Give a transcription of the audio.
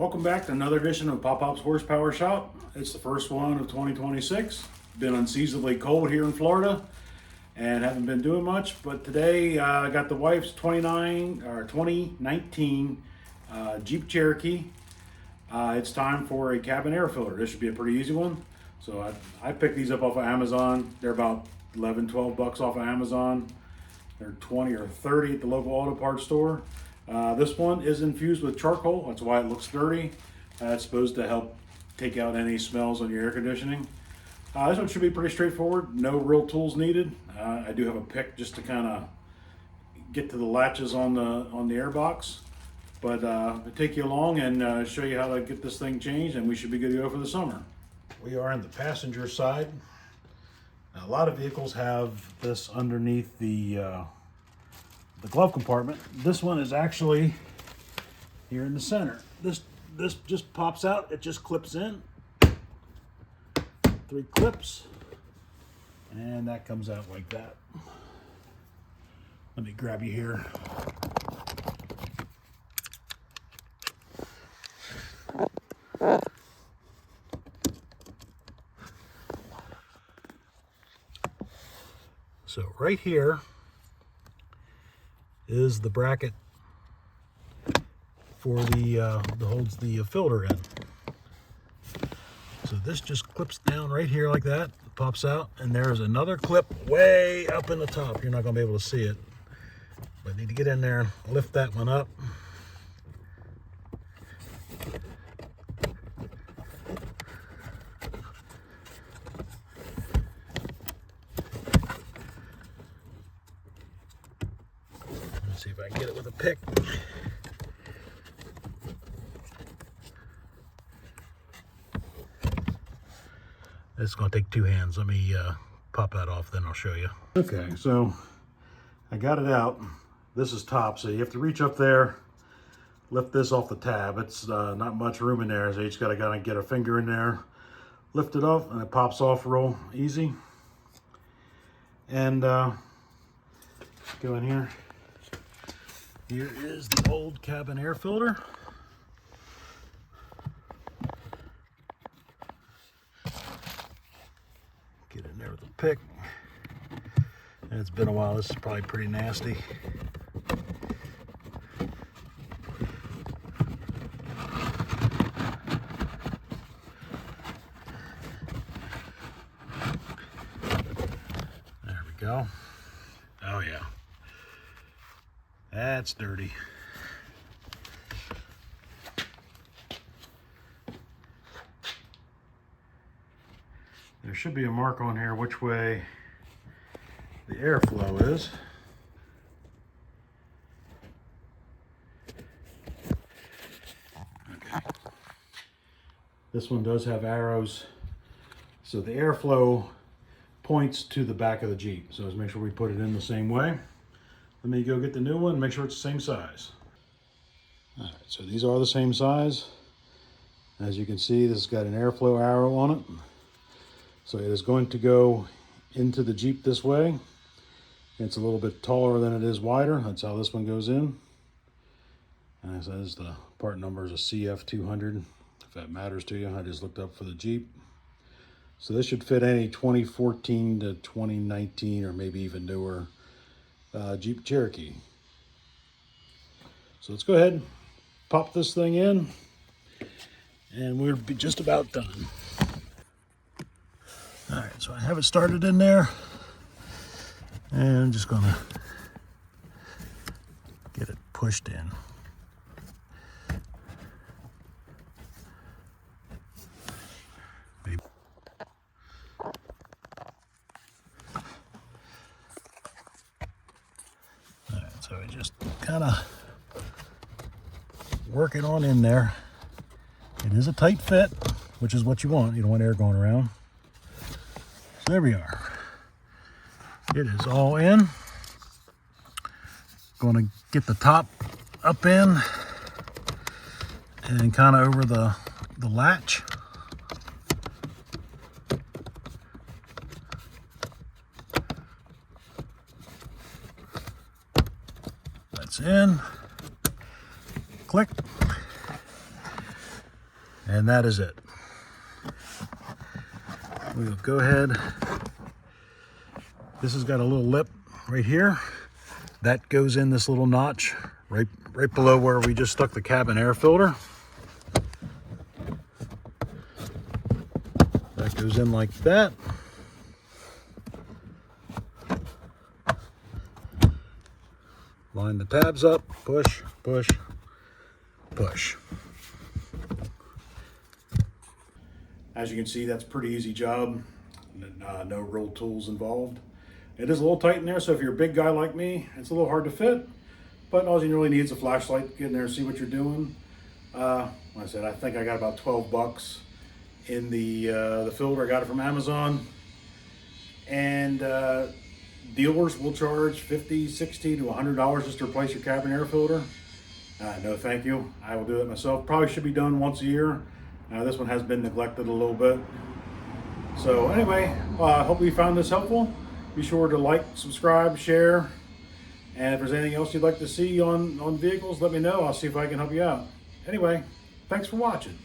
Welcome back to another edition of PopPop's Horsepower Shop. It's the first one of 2026. Been unseasonably cold here in Florida and haven't been doing much, but today I got the wife's 2019 Jeep Cherokee. It's time for a cabin air filter. This should be a pretty easy one. So I picked these up off of Amazon. They're about 11, 12 bucks off of Amazon. They're 20 or 30 at the local auto parts store. This one is infused with charcoal. That's why it looks dirty. It's supposed to help take out any smells on your air conditioning. This one should be pretty straightforward. No real tools needed. I do have a pick just to kind of get to the latches on the air box. But I'll take you along and show you how to get this thing changed, and we should be good to go for the summer. We are on the passenger side. Now, a lot of vehicles have this underneath the glove compartment. This one is actually here in the center. This just pops out. It just clips in. 3 clips, and that comes out like that. Let me grab you here. So right here is the bracket for the that holds the filter in. So this just clips down right here like that, pops out, and there's another clip way up in the top. You're not going to be able to see it, but need to get in there and lift that one up. Let's see if I can get it with a pick. It's going to take 2 hands. Let me pop that off, then I'll show you. Okay, so I got it out. This is top, so you have to reach up there, lift this off the tab. It's not much room in there, so you just got to kind of get a finger in there, lift it off, and it pops off real easy. And go in here. Here is the old cabin air filter. Get in there with a pick. And it's been a while. This is probably pretty nasty. There we go. Oh yeah. That's dirty. There should be a mark on here which way the airflow is. Okay. This one does have arrows, so the airflow points to the back of the Jeep. So let's make sure we put it in the same way. Let me go get the new one and make sure it's the same size. All right, so these are the same size. As you can see, this has got an airflow arrow on it. So it is going to go into the Jeep this way. It's a little bit taller than it is wider. That's how this one goes in. And it says the part number is a CF200. If that matters to you, I just looked up for the Jeep. So this should fit any 2014 to 2019 or maybe even newer Jeep Cherokee. So let's go ahead and pop this thing in, and we'll be just about done. All right, so I have it started in there, and I'm just gonna get it pushed in. So I just kind of work it on in there. It is a tight fit, which is what you want. You don't want air going around. So there we are. It is all in. Going to get the top up in and kind of over the latch. That's in. Click. And that is it. We'll go ahead. This has got a little lip right here. That goes in this little notch right below where we just stuck the cabin air filter. That goes in like that. Line the tabs up, push, push, push. As you can see, that's a pretty easy job. No real tools involved. It is a little tight in there, so if you're a big guy like me, it's a little hard to fit. But all you really need is a flashlight to get in there and see what you're doing. Like I said, I think I got about 12 bucks in the filter. I got it from Amazon. And dealers will charge $50, $60 to $100 just to replace your cabin air filter. No thank you. I will do it myself. Probably should be done once a year. This one has been neglected a little bit. So anyway, I hope you found this helpful. Be sure to like, subscribe, share. And if there's anything else you'd like to see on vehicles, let me know. I'll see if I can help you out. Anyway, thanks for watching.